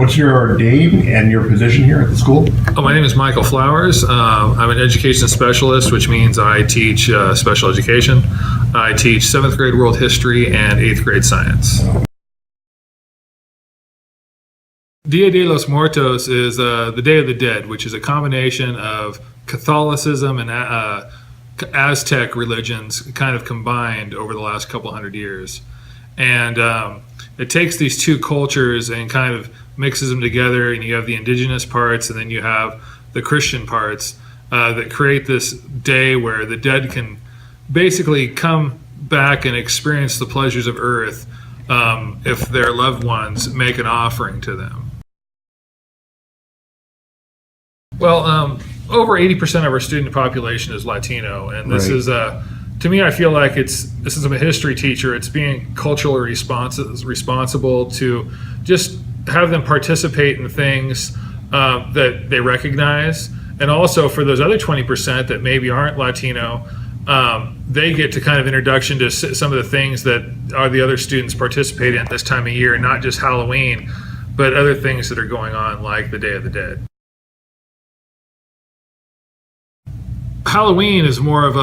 What's your name and your position here at the school? My name is Michael Flowers. I'm an education specialist, which means I teach special education. I teach 7th grade world history and 8th grade science. Dia De Los Muertos is the Day of the Dead, which is a combination of Catholicism and Aztec religions kind of combined over the last couple hundred years. And it takes these two cultures and kind of mixes them together, and you have the indigenous parts and then you have the Christian parts that create this day where the dead can basically come back and experience the pleasures of earth if their loved ones make an offering to them. Well, over 80% of our student population is Latino, and this is to me, I feel like this is a history teacher. It's being culturally responsible to just have them participate in things that they recognize. And also for those other 20% that maybe aren't Latino, they get to kind of introduction to some of the things that are the other students participate in this time of year, not just Halloween, but other things that are going on like the Day of the Dead. Halloween is more of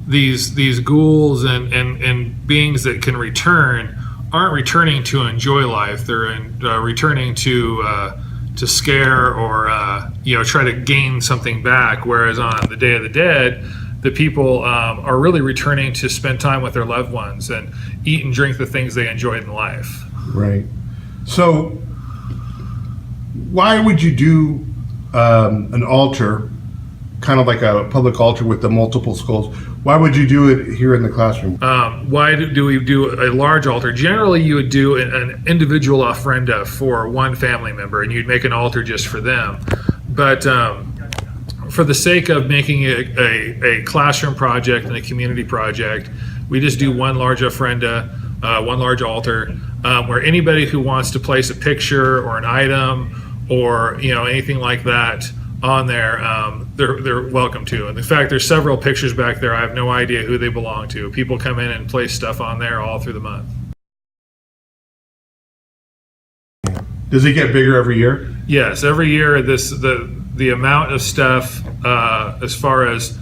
these ghouls and beings that can return aren't returning to enjoy life. They're returning to scare or try to gain something back. Whereas on the Day of the Dead, the people are really returning to spend time with their loved ones and eat and drink the things they enjoyed in life. Right. So why would you do an altar, kind of like a public altar with the multiple skulls? Why would you do it here in the classroom? Why do we do a large altar? Generally, you would do an individual ofrenda for one family member, and you'd make an altar just for them. But for the sake of making it a classroom project and a community project, we just do one large ofrenda, one large altar, where anybody who wants to place a picture or an item or anything like that on there, they're welcome to. And in fact, there's several pictures back there. I have no idea who they belong to. People come in and place stuff on there all through the month. Does it get bigger every year? Yes, every year the amount of stuff as far as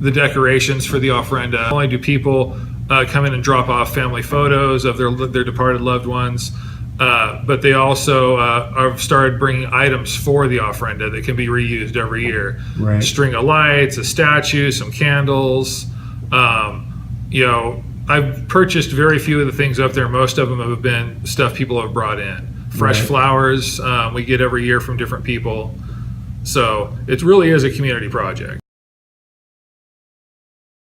the decorations for the ofrenda. Not only do people come in and drop off family photos of their departed loved ones, but they also have started bringing items for the ofrenda that can be reused every year. Right. A string of lights, a statue, some candles. I've purchased very few of the things up there. Most of them have been stuff people have brought in. Fresh flowers we get every year from different people. So it really is a community project.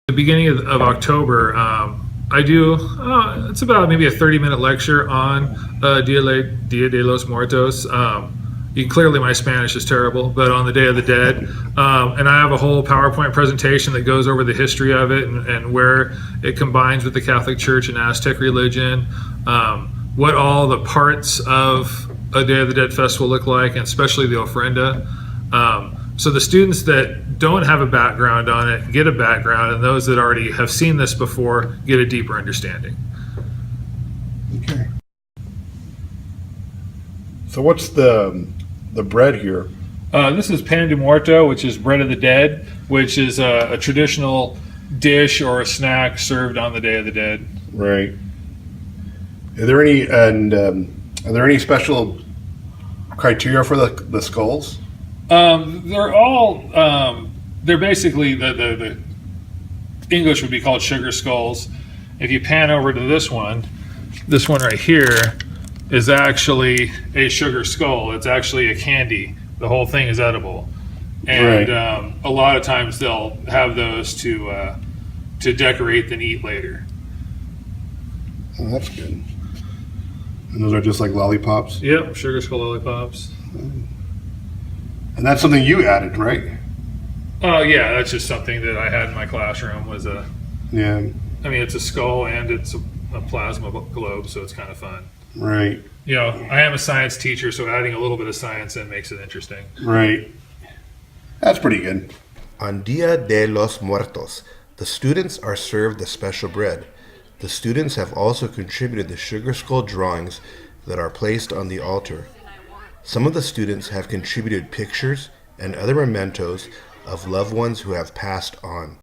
At the beginning of October, I do, it's about maybe a 30-minute lecture on Dia De Los Muertos. Clearly my Spanish is terrible, but on the Day of the Dead. And I have a whole PowerPoint presentation that goes over the history of it and where it combines with the Catholic Church and Aztec religion, what all the parts of a Day of the Dead festival look like, and especially the ofrenda. So the students that don't have a background on it get a background, and those that already have seen this before get a deeper understanding. Okay. So what's the bread here? This is pan de muerto, which is bread of the dead, which is a traditional dish or a snack served on the Day of the Dead. Right. Are there any special criteria for the skulls? They're all they're basically the English would be called sugar skulls. If you pan over to this one right here is actually a sugar skull. It's actually a candy. The whole thing is edible, and a lot of times they'll have those to decorate and eat later. Oh, that's good. And those are just like lollipops? Yep, sugar skull lollipops. And that's something you added, right? Oh yeah, that's just something that I had in my classroom. It's a skull and it's a plasma globe, so it's kind of fun. Right. I am a science teacher, so adding a little bit of science in makes it interesting. Right. That's pretty good. On Dia de los Muertos, the students are served the special bread. The students have also contributed the sugar skull drawings that are placed on the altar. Some of the students have contributed pictures and other mementos of loved ones who have passed on.